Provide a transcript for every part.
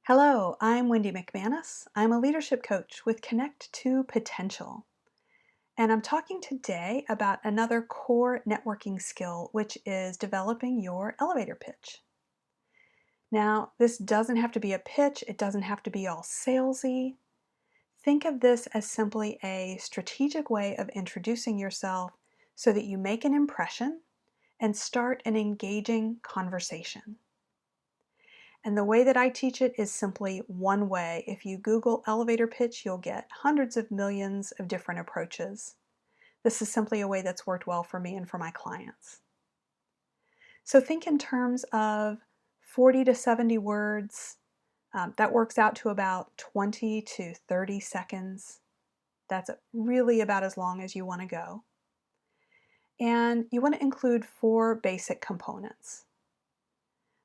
Hello, I'm Wendy McManus. I'm a leadership coach with Connect to Potential. And I'm talking today about another core networking skill, which is developing your elevator pitch. Now, this doesn't have to be a pitch, it doesn't have to be all salesy. Think of this as simply a strategic way of introducing yourself so that you make an impression and start an engaging conversation. And the way that I teach it is simply one way. If you Google elevator pitch, you'll get hundreds of millions of different approaches. This is simply a way that's worked well for me and for my clients. So think in terms of 40 to 70 words. That works out to about 20 to 30 seconds. That's really about as long as you want to go. And you want to include 4 basic components.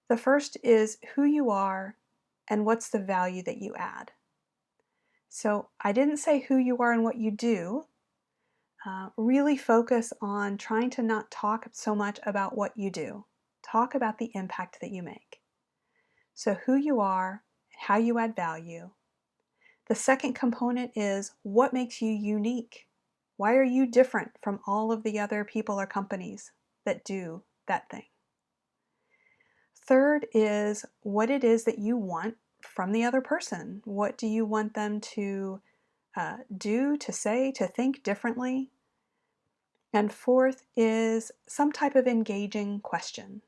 The first is who you are and what's the value that you add. So I didn't say who you are and what you do. Really focus on trying to not talk so much about what you do. Talk about the impact that you make. So who you are, how you add value. The second component is what makes you unique. Why are you different from all of the other people or companies that do that thing? Third is what it is that you want from the other person. What do you want them to do, to say, to think differently? And fourth is some type of engaging question.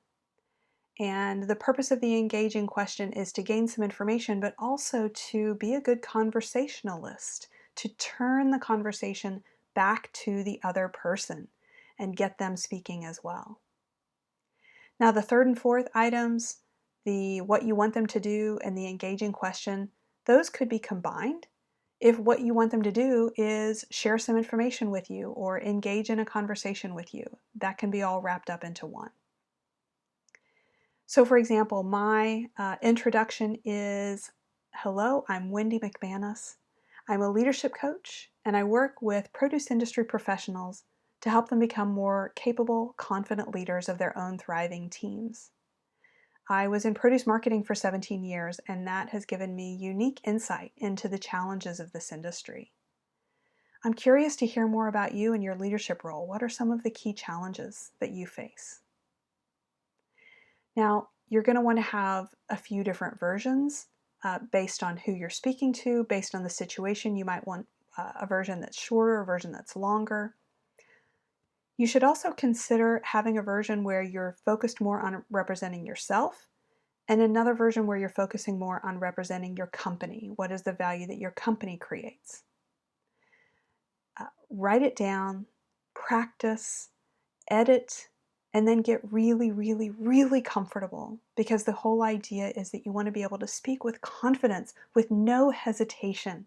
And the purpose of the engaging question is to gain some information, but also to be a good conversationalist, to turn the conversation back to the other person and get them speaking as well. Now, the third and fourth items, the what you want them to do and the engaging question, those could be combined if what you want them to do is share some information with you or engage in a conversation with you. That can be all wrapped up into one. So for example, my introduction is, hello, I'm Wendy McManus. I'm a leadership coach and I work with produce industry professionals to help them become more capable, confident leaders of their own thriving teams. I was in produce marketing for 17 years, and that has given me unique insight into the challenges of this industry. I'm curious to hear more about you and your leadership role. What are some of the key challenges that you face? Now, you're going to want to have a few different versions based on who you're speaking to, based on the situation. You might want a version that's shorter, a version that's longer. You should also consider having a version where you're focused more on representing yourself and another version where you're focusing more on representing your company. What is the value that your company creates? Write it down, practice, edit, and then get really, really, really comfortable, because the whole idea is that you want to be able to speak with confidence, with no hesitation.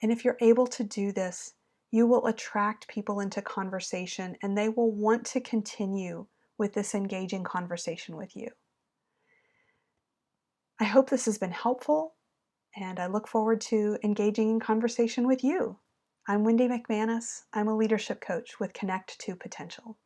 And if you're able to do this, you will attract people into conversation and they will want to continue with this engaging conversation with you. I hope this has been helpful, and I look forward to engaging in conversation with you. I'm Wendy McManus. I'm a leadership coach with Connect to Potential.